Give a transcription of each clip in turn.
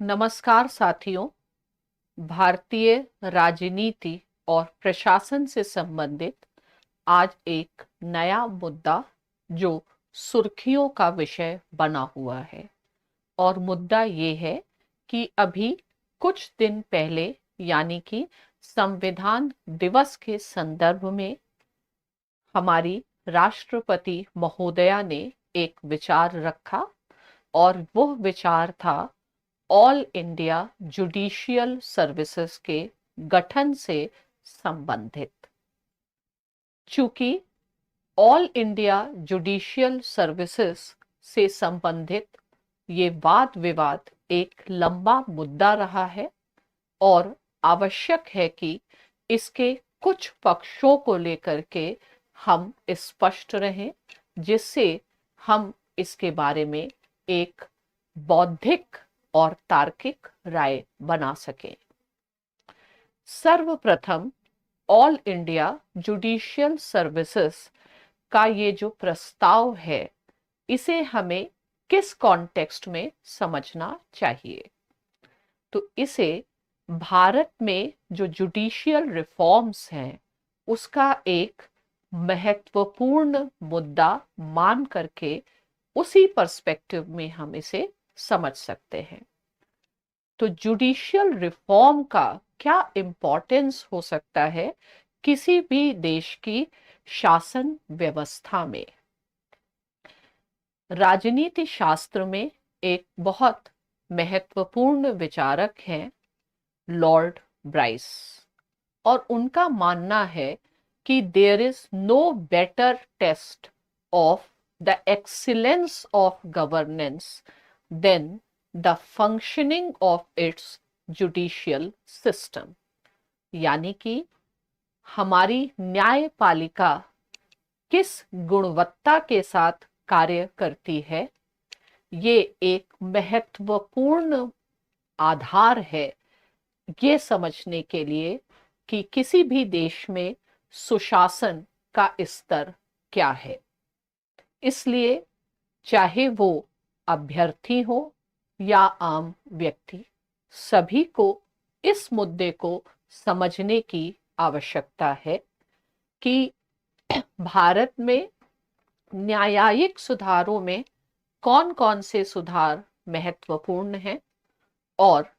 नमस्कार साथियों। भारतीय राजनीति और प्रशासन से संबंधित आज एक नया मुद्दा जो सुर्खियों का विषय बना हुआ है और मुद्दा ये है कि अभी कुछ दिन पहले यानी कि संविधान दिवस के संदर्भ में हमारी राष्ट्रपति महोदया ने एक विचार रखा और वह विचार था ऑल इंडिया जुडिशियल सर्विसेज के गठन से संबंधित। चूंकि ऑल इंडिया जुडिशियल सर्विसेज से संबंधित ये वाद विवाद एक लंबा मुद्दा रहा है और आवश्यक है कि इसके कुछ पक्षों को लेकर के हम स्पष्ट रहें, जिससे हम इसके बारे में एक बौद्धिक और तार्किक राय बना सकें। सर्वप्रथम ऑल इंडिया जुडिशियल सर्विसेज का ये जो प्रस्ताव है, इसे हमें किस कॉन्टेक्स्ट में समझना चाहिए। तो इसे भारत में जो जुडिशियल रिफॉर्म्स हैं उसका एक महत्वपूर्ण मुद्दा मान करके उसी पर्सपेक्टिव में हम इसे समझ सकते हैं। तो जुडिशियल रिफॉर्म का क्या इम्पोर्टेंस हो सकता है किसी भी देश की शासन व्यवस्था में। राजनीति शास्त्र में एक बहुत महत्वपूर्ण विचारक हैं लॉर्ड ब्राइस, और उनका मानना है कि there is no better test of the excellence of governance than the functioning of its judicial system. यानी कि हमारी न्यायपालिका किस गुणवत्ता के साथ कार्य करती है, ये एक महत्वपूर्ण आधार है ये समझने के लिए कि किसी भी देश में सुशासन का स्तर क्या है। इसलिए चाहे वो अभ्यर्थी हो या आम व्यक्ति, सभी को इस मुद्दे को समझने की आवश्यकता है कि भारत में न्यायिक सुधारों में कौन कौन से सुधार महत्वपूर्ण हैं और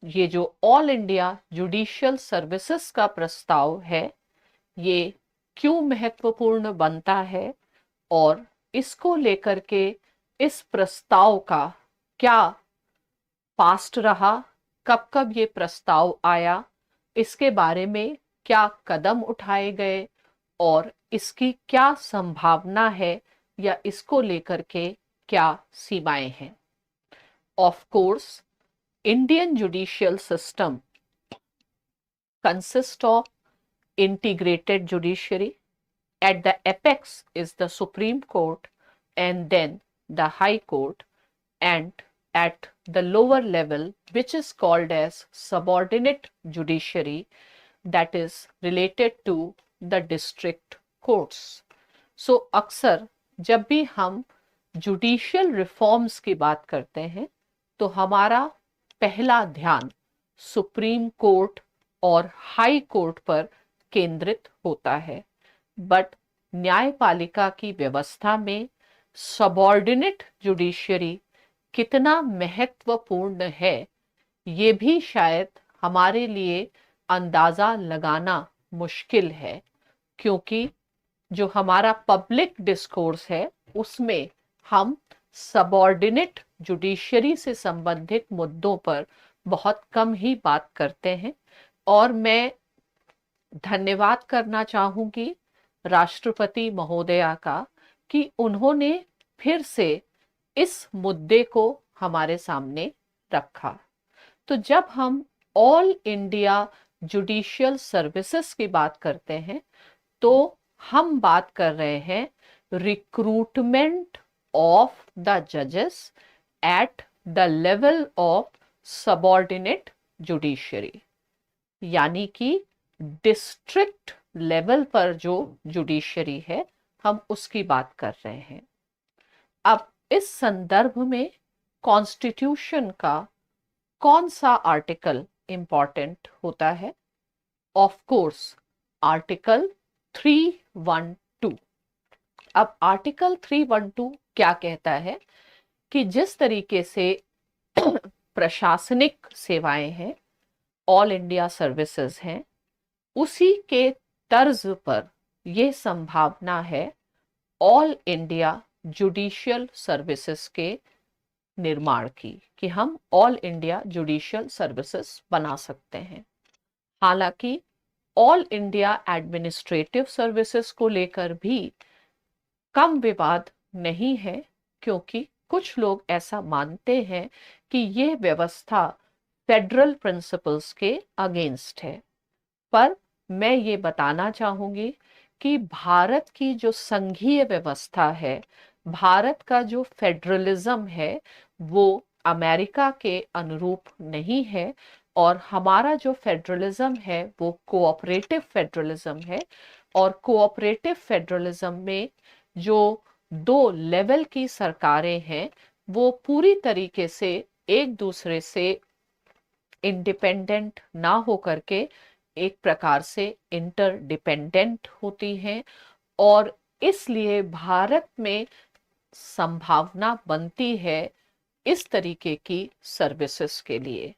ये जो ऑल इंडिया जुडिशियल सर्विसेज का प्रस्ताव है ये क्यों महत्वपूर्ण बनता है और इसको लेकर के इस प्रस्ताव का क्या पास्ट रहा, कब कब ये प्रस्ताव आया, इसके बारे में क्या कदम उठाए गए और इसकी क्या संभावना है या इसको लेकर के क्या सीमाएं हैं। Of course Indian judicial system consists of integrated judiciary. At the apex is the Supreme Court and then the High Court, and at the lower level, which is called as subordinate judiciary, that is related to the district courts. So अक्सर जब भी हम judicial reforms की बात करते हैं तो हमारा पहला ध्यान सुप्रीम कोर्ट और हाई कोर्ट पर केंद्रित होता है, बट न्यायपालिका की व्यवस्था में सबऑर्डिनेट जुडिशरी कितना महत्वपूर्ण है ये भी शायद हमारे लिए अंदाजा लगाना मुश्किल है, क्योंकि जो हमारा पब्लिक डिस्कोर्स है उसमें हम सबऑर्डिनेट जुडिशरी से संबंधित मुद्दों पर बहुत कम ही बात करते हैं। और मैं धन्यवाद करना चाहूंगी राष्ट्रपति महोदया का कि उन्होंने फिर से इस मुद्दे को हमारे सामने रखा। तो जब हम ऑल इंडिया जुडिशियल सर्विसेज की बात करते हैं तो हम बात कर रहे हैं रिक्रूटमेंट ऑफ द जजेस at the level of subordinate judiciary, यानी कि डिस्ट्रिक्ट लेवल पर जो जुडिशरी है हम उसकी बात कर रहे हैं। अब इस संदर्भ में कॉन्स्टिट्यूशन का कौन सा आर्टिकल इंपॉर्टेंट होता है? Of course article 312। अब आर्टिकल 312 क्या कहता है कि जिस तरीके से प्रशासनिक सेवाएं हैं, ऑल इंडिया सर्विसेज हैं, उसी के तर्ज पर यह संभावना है ऑल इंडिया जुडिशियल सर्विसेज के निर्माण की, कि हम ऑल इंडिया जुडिशियल सर्विसेज बना सकते हैं। हालांकि ऑल इंडिया एडमिनिस्ट्रेटिव सर्विसेज को लेकर भी कम विवाद नहीं है, क्योंकि कुछ लोग ऐसा मानते हैं कि यह व्यवस्था फेडरल प्रिंसिपल्स के अगेंस्ट है। पर मैं ये बताना चाहूंगी कि भारत की जो संघीय व्यवस्था है, भारत का जो फेडरलिज्म है, वो अमेरिका के अनुरूप नहीं है। और हमारा जो फेडरलिज्म है वो कोऑपरेटिव फेडरलिज्म है। और कोऑपरेटिव फेडरलिज्म में जो दो लेवल की सरकारें हैं वो पूरी तरीके से एक दूसरे से इंडिपेंडेंट ना होकर के एक प्रकार से इंटरडिपेंडेंट होती हैं। और इसलिए भारत में संभावना बनती है इस तरीके की सर्विसेज के लिए।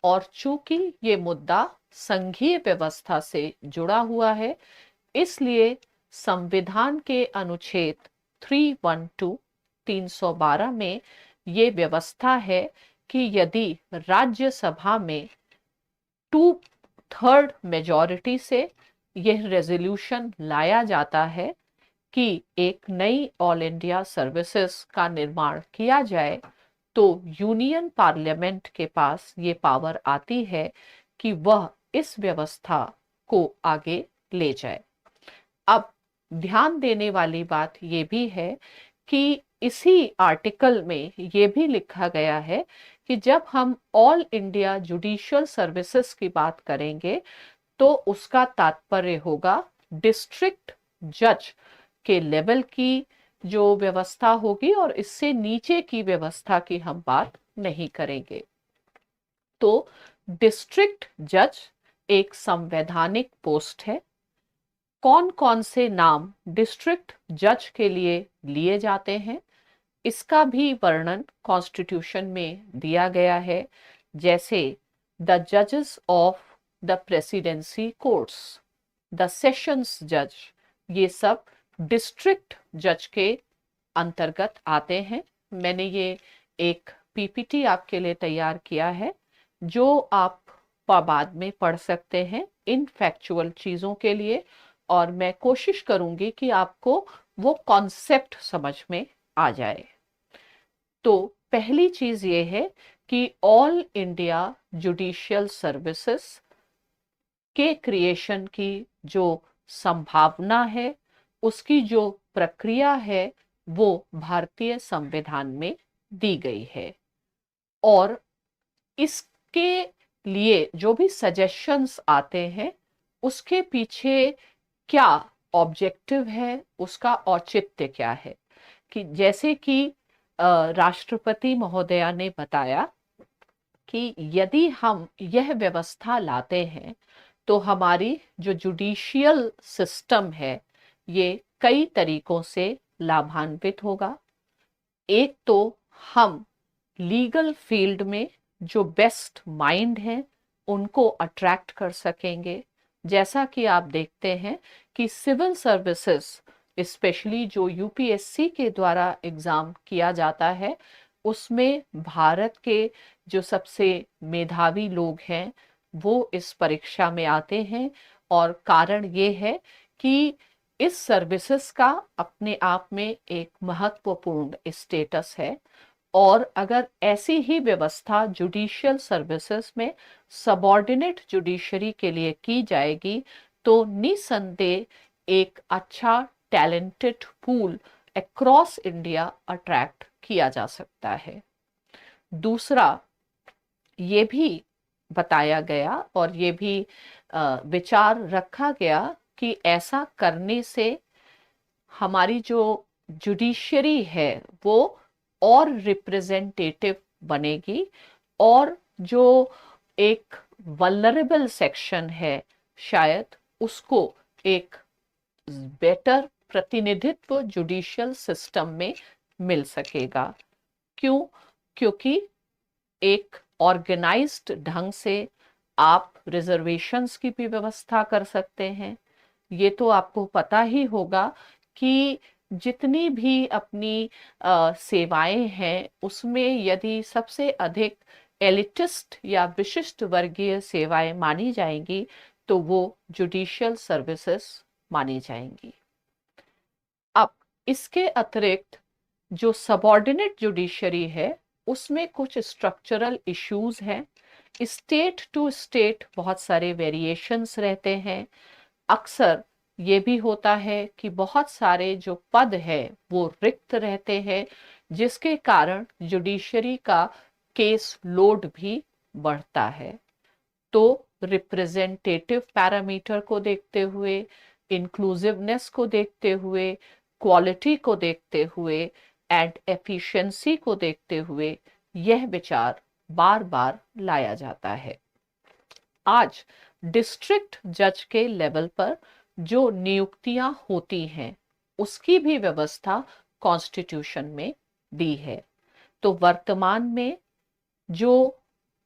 और चूंकि ये मुद्दा संघीय व्यवस्था से जुड़ा हुआ है, इसलिए संविधान के अनुच्छेद 312 में ये व्यवस्था है कि यदि राज्यसभा में 2/3 मेजॉरिटी से यह रेजोल्यूशन लाया जाता है कि एक नई ऑल इंडिया सर्विसेज का निर्माण किया जाए, तो यूनियन पार्लियामेंट के पास ये पावर आती है कि वह इस व्यवस्था को आगे ले जाए। अब ध्यान देने वाली बात ये भी है कि इसी आर्टिकल में ये भी लिखा गया है कि जब हम ऑल इंडिया जुडिशियल सर्विसेज की बात करेंगे तो उसका तात्पर्य होगा डिस्ट्रिक्ट जज के लेवल की जो व्यवस्था होगी, और इससे नीचे की व्यवस्था की हम बात नहीं करेंगे। तो डिस्ट्रिक्ट जज एक संवैधानिक पोस्ट है। कौन कौन से नाम डिस्ट्रिक्ट जज के लिए जाते हैं, इसका भी वर्णन कॉन्स्टिट्यूशन में दिया गया है। जैसे द जजेस of the presidency courts, the sessions जज, ये सब डिस्ट्रिक्ट जज के अंतर्गत आते हैं। मैंने ये एक पीपीटी आपके लिए तैयार किया है जो आप बाद में पढ़ सकते हैं इन फैक्चुअल चीजों के लिए, और मैं कोशिश करूंगी कि आपको वो कॉन्सेप्ट समझ में आ जाए। तो पहली चीज ये है कि ऑल इंडिया जुडिशियल सर्विसेज के क्रिएशन की जो संभावना है, उसकी जो प्रक्रिया है, वो भारतीय संविधान में दी गई है। और इसके लिए जो भी सजेशंस आते हैं, उसके पीछे क्या ऑब्जेक्टिव है, उसका औचित्य क्या है। कि जैसे कि राष्ट्रपति महोदया ने बताया कि यदि हम यह व्यवस्था लाते हैं तो हमारी जो जुडिशियल सिस्टम है ये कई तरीकों से लाभान्वित होगा। एक तो हम लीगल फील्ड में जो बेस्ट माइंड हैं उनको अट्रैक्ट कर सकेंगे। जैसा कि आप देखते हैं कि सिविल सर्विसेज स्पेशली जो यूपीएससी के द्वारा एग्जाम किया जाता है, उसमें भारत के जो सबसे मेधावी लोग हैं वो इस परीक्षा में आते हैं। और कारण ये है कि इस सर्विसेज का अपने आप में एक महत्वपूर्ण स्टेटस है। और अगर ऐसी ही व्यवस्था जुडिशियल सर्विसेज में सबऑर्डिनेट जुडिशरी के लिए की जाएगी तो निसंदेह एक अच्छा talented pool across India attract किया जा सकता है। दूसरा ये भी बताया गया और ये भी विचार रखा गया कि ऐसा करने से हमारी जो जुडिशरी है वो और रिप्रेजेंटेटिव बनेगी और जो एक वल्नरेबल सेक्शन है, शायद उसको एक बेटर प्रतिनिधित्व जुडिशियल सिस्टम में मिल सकेगा। क्यों? क्योंकि एक ऑर्गेनाइज्ड ढंग से आप रिजर्वेशंस की भी व्यवस्था कर सकते हैं। ये तो आपको पता ही होगा कि जितनी भी अपनी सेवाएं हैं उसमें यदि सबसे अधिक एलिटिस्ट या विशिष्ट वर्गीय सेवाएं मानी जाएंगी तो वो जुडिशियल सर्विसेज मानी जाएंगी। अब इसके अतिरिक्त जो सबऑर्डिनेट जुडिशरी है उसमें कुछ स्ट्रक्चरल इश्यूज हैं। स्टेट टू स्टेट बहुत सारे वेरिएशंस रहते हैं। अक्सर ये भी होता है कि बहुत सारे जो पद है वो रिक्त रहते हैं, जिसके कारण जुडिशरी का केस लोड भी बढ़ता है। तो रिप्रेजेंटेटिव पैरामीटर को देखते हुए, इंक्लूसिवनेस को देखते हुए, क्वालिटी को देखते हुए एंड एफिशिएंसी को देखते हुए यह विचार बार बार लाया जाता है। आज डिस्ट्रिक्ट जज के लेवल पर जो नियुक्तियां होती हैं उसकी भी व्यवस्था कॉन्स्टिट्यूशन में दी है। तो वर्तमान में जो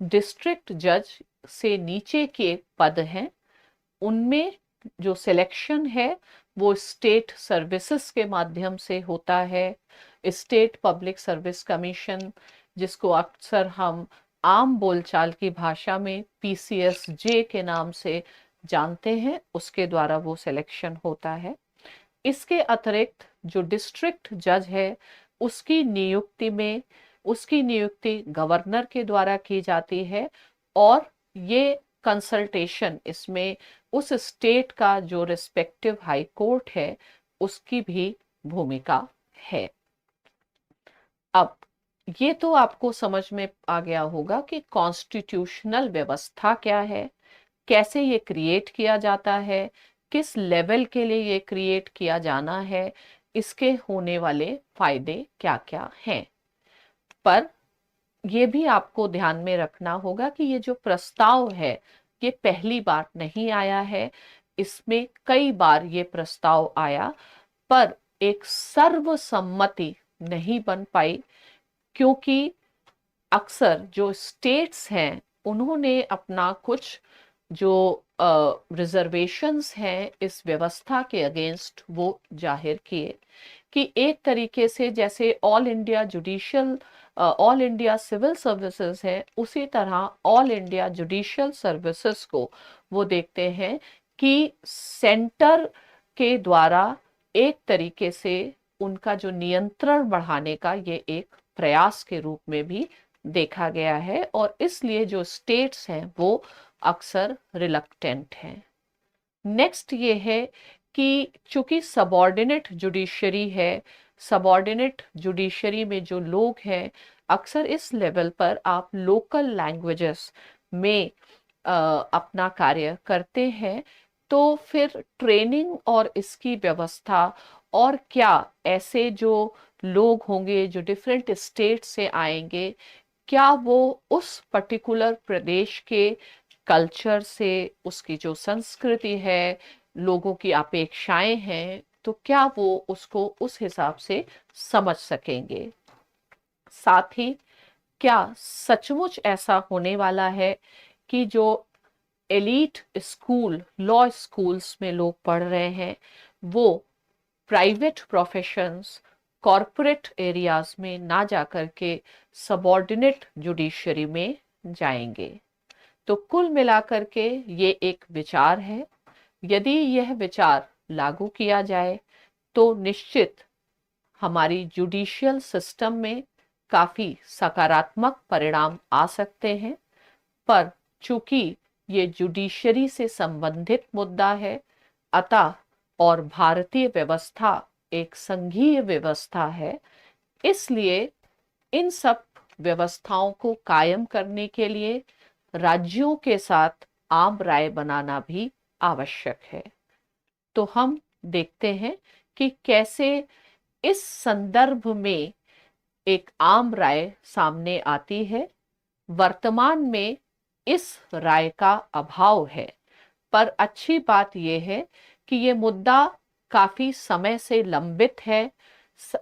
डिस्ट्रिक्ट जज से नीचे के पद हैं उनमें जो सिलेक्शन है वो स्टेट सर्विसेज के माध्यम से होता है। स्टेट पब्लिक सर्विस कमीशन, जिसको अक्सर हम आम बोलचाल की भाषा में PCSJ के नाम से जानते हैं, उसके द्वारा वो सिलेक्शन होता है। इसके अतिरिक्त जो डिस्ट्रिक्ट जज है उसकी नियुक्ति गवर्नर के द्वारा की जाती है और ये कंसल्टेशन इसमें उस स्टेट का जो रिस्पेक्टिव हाई कोर्ट है उसकी भी भूमिका है। अब ये तो आपको समझ में आ गया होगा कि कॉन्स्टिट्यूशनल व्यवस्था क्या है, कैसे ये क्रिएट किया जाता है, किस लेवल के लिए ये क्रिएट किया जाना है, इसके होने वाले फायदे क्या क्या हैं। पर ये भी आपको ध्यान में रखना होगा कि ये जो प्रस्ताव है ये पहली बार नहीं आया है, इसमें कई बार ये प्रस्ताव आया पर एक सर्वसम्मति नहीं बन पाई, क्योंकि अक्सर जो स्टेट्स हैं उन्होंने अपना कुछ जो रिजर्वेशंस हैं इस व्यवस्था के अगेंस्ट वो जाहिर किए कि एक तरीके से जैसे ऑल इंडिया सिविल सर्विसेज है उसी तरह ऑल इंडिया जुडिशियल सर्विसेज को वो देखते हैं कि सेंटर के द्वारा एक तरीके से उनका जो नियंत्रण बढ़ाने का ये एक प्रयास के रूप में भी देखा गया है और इसलिए जो स्टेट्स हैं वो अक्सर रिलक्टेंट हैं। नेक्स्ट ये है कि चूंकि सबऑर्डिनेट जुडिशरी है, सबऑर्डिनेट जुडिशरी में जो लोग हैं अक्सर इस लेवल पर आप लोकल लैंग्वेजेस में अपना कार्य करते हैं, तो फिर ट्रेनिंग और इसकी व्यवस्था और क्या ऐसे जो लोग होंगे जो डिफरेंट स्टेट से आएंगे, क्या वो उस पर्टिकुलर प्रदेश के कल्चर से, उसकी जो संस्कृति है, लोगों की अपेक्षाएं हैं, तो क्या वो उसको उस हिसाब से समझ सकेंगे। साथ ही क्या सचमुच ऐसा होने वाला है कि जो एलीट स्कूल, लॉ स्कूल्स में लोग पढ़ रहे हैं वो प्राइवेट प्रोफेशंस, कॉरपोरेट एरियाज में ना जाकर के सबऑर्डिनेट जुडिशरी में जाएंगे। तो कुल मिलाकर के ये एक विचार है। यदि यह विचार लागू किया जाए तो निश्चित हमारी जुडिशियल सिस्टम में काफी सकारात्मक परिणाम आ सकते हैं, पर चूंकि ये जुडिशरी से संबंधित मुद्दा है अतः और भारतीय व्यवस्था एक संघीय व्यवस्था है, इसलिए इन सब व्यवस्थाओं को कायम करने के लिए राज्यों के साथ आम राय बनाना भी आवश्यक है। तो हम देखते हैं कि कैसे इस संदर्भ में एक आम राय सामने आती है वर्तमान में इस राय का अभाव है। पर अच्छी बात यह है कि ये मुद्दा काफी समय से लंबित है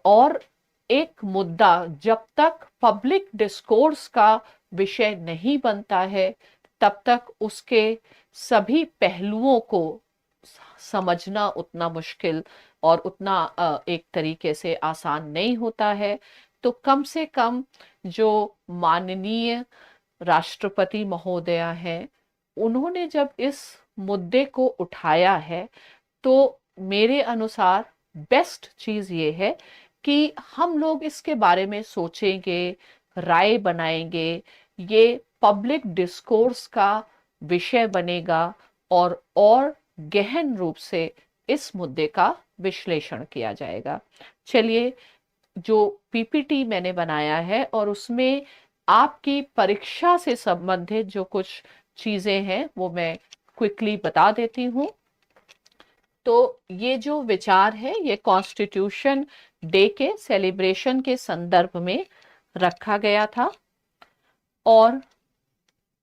और एक मुद्दा जब तक पब्लिक डिस्कोर्स का विषय नहीं बनता है तब तक उसके सभी पहलुओं को समझना उतना मुश्किल और उतना एक तरीके से आसान नहीं होता है। तो कम से कम जो माननीय राष्ट्रपति महोदया हैं, उन्होंने जब इस मुद्दे को उठाया है तो मेरे अनुसार बेस्ट चीज ये है कि हम लोग इसके बारे में सोचेंगे, राय बनाएंगे, ये पब्लिक डिस्कोर्स का विषय बनेगा और गहन रूप से इस मुद्दे का विश्लेषण किया जाएगा। चलिए, जो पीपीटी मैंने बनाया है और उसमें आपकी परीक्षा से संबंधित जो कुछ चीजें हैं वो मैं क्विकली बता देती हूँ। तो ये जो विचार है ये कॉन्स्टिट्यूशन डे के सेलिब्रेशन के संदर्भ में रखा गया था और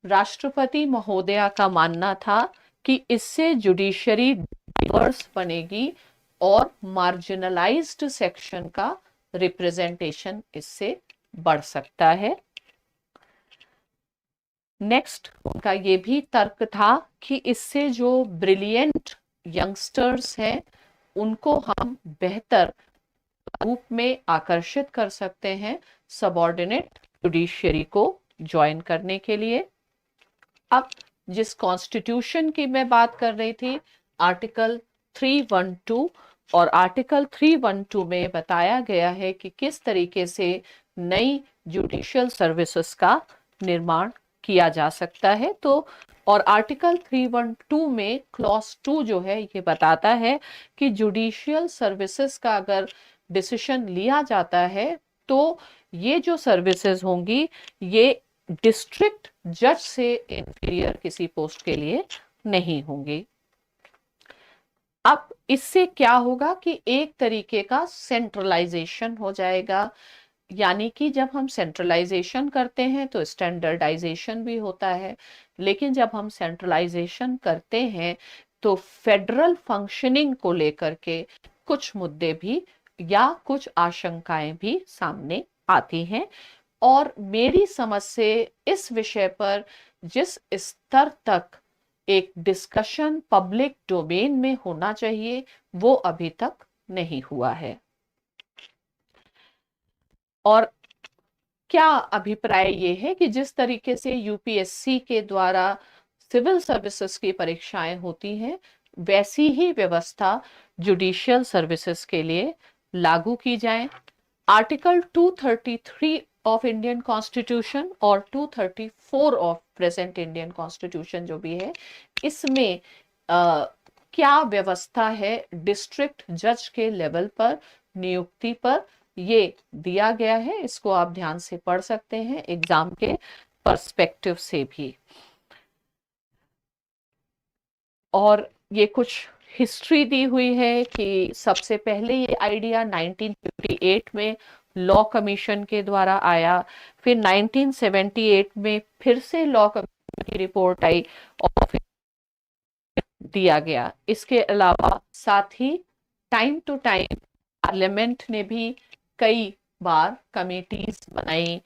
राष्ट्रपति महोदया का मानना था कि इससे जुडिशरी डाइवर्स बनेगी और मार्जिनलाइज्ड सेक्शन का रिप्रेजेंटेशन इससे बढ़ सकता है। नेक्स्ट उनका ये भी तर्क था कि इससे जो ब्रिलियंट यंगस्टर्स हैं उनको हम बेहतर रूप में आकर्षित कर सकते हैं सबऑर्डिनेट जुडिशरी को ज्वाइन करने के लिए। अब जिस कॉन्स्टिट्यूशन की मैं बात कर रही थी, आर्टिकल 312, और आर्टिकल 312 में बताया गया है कि किस तरीके से नई जुडिशियल सर्विसेज का निर्माण किया जा सकता है। तो और आर्टिकल 312 में क्लॉज 2 जो है ये बताता है कि जुडिशियल सर्विसेज का अगर डिसीजन लिया जाता है तो ये जो सर्विसेज होंगी ये डिस्ट्रिक्ट जज से इंफीरियर किसी पोस्ट के लिए नहीं होंगी। अब इससे क्या होगा कि एक तरीके का सेंट्रलाइजेशन हो जाएगा, यानी कि जब हम सेंट्रलाइजेशन करते हैं तो स्टैंडर्डाइजेशन भी होता है, लेकिन जब हम सेंट्रलाइजेशन करते हैं तो फेडरल फंक्शनिंग को लेकर के कुछ मुद्दे भी या कुछ आशंकाएं भी सामने आती हैं। और मेरी समझ से इस विषय पर जिस स्तर तक एक डिस्कशन पब्लिक डोमेन में होना चाहिए वो अभी तक नहीं हुआ है। और क्या अभिप्राय ये है कि जिस तरीके से यूपीएससी के द्वारा सिविल सर्विसेज की परीक्षाएं होती हैं वैसी ही व्यवस्था जुडिशियल सर्विसेज के लिए लागू की जाए। आर्टिकल 233 ऑफ इंडियन कॉन्स्टिट्यूशन और 234 ऑफ प्रेजेंट इंडियन कॉन्स्टिट्यूशन जो भी है, इसमें क्या व्यवस्था है डिस्ट्रिक्ट जज के लेवल पर नियुक्ति पर, ये दिया गया है। इसको आप ध्यान से पढ़ सकते हैं एग्जाम के पर्सपेक्टिव से भी। और ये कुछ हिस्ट्री दी हुई है कि सबसे पहले ये आइडिया 1958 में लॉ कमीशन के द्वारा आया, फिर 1978 में फिर से लॉ कमीशन की रिपोर्ट आई और फिर दिया गया। इसके अलावा साथ ही टाइम टू टाइम पार्लियामेंट ने भी कई बार कमेटीज बनाई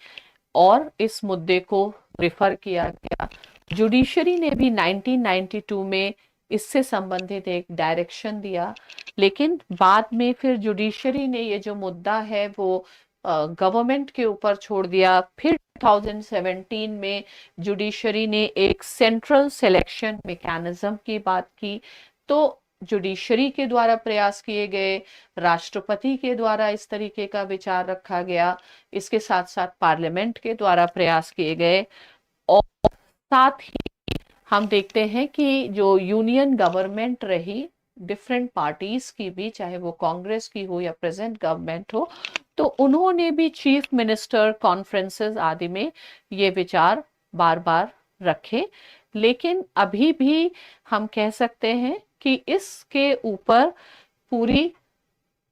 और इस मुद्दे को रिफर किया गया। जुडिशरी ने भी 1992 में इससे संबंधित एक डायरेक्शन दिया, लेकिन बाद में फिर जुडिशरी ने ये जो मुद्दा है वो गवर्नमेंट के ऊपर छोड़ दिया। फिर 2017 में जुडिशरी ने एक सेंट्रल सिलेक्शन मैकेनिज्म की बात की। तो जुडिशरी के द्वारा प्रयास किए गए, राष्ट्रपति के द्वारा इस तरीके का विचार रखा गया, इसके साथ साथ पार्लियामेंट के द्वारा प्रयास किए गए, और साथ ही हम देखते हैं कि जो यूनियन गवर्नमेंट रही डिफरेंट पार्टीज की भी, चाहे वो कांग्रेस की हो या प्रेजेंट गवर्नमेंट हो, तो उन्होंने भी चीफ मिनिस्टर कॉन्फ्रेंसेस आदि में ये विचार बार बार रखे। लेकिन अभी भी हम कह सकते हैं कि इसके ऊपर पूरी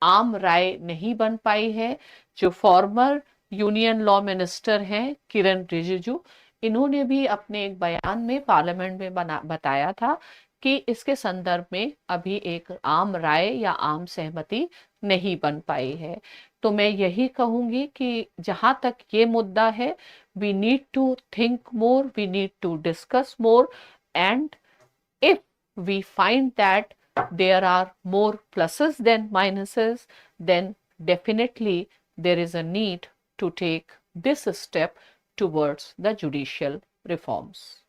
आम राय नहीं बन पाई है। जो फॉर्मर यूनियन लॉ मिनिस्टर हैं किरण रिजिजू, इन्होंने भी अपने एक बयान में पार्लियामेंट में बताया था कि इसके संदर्भ में अभी एक आम राय या आम सहमति नहीं बन पाई है। तो मैं यही कहूंगी कि जहां तक ये मुद्दा है, we need to think more, we need to discuss more, and if we find that there are more pluses than minuses, then definitely there is a need to take this step towards the judicial reforms.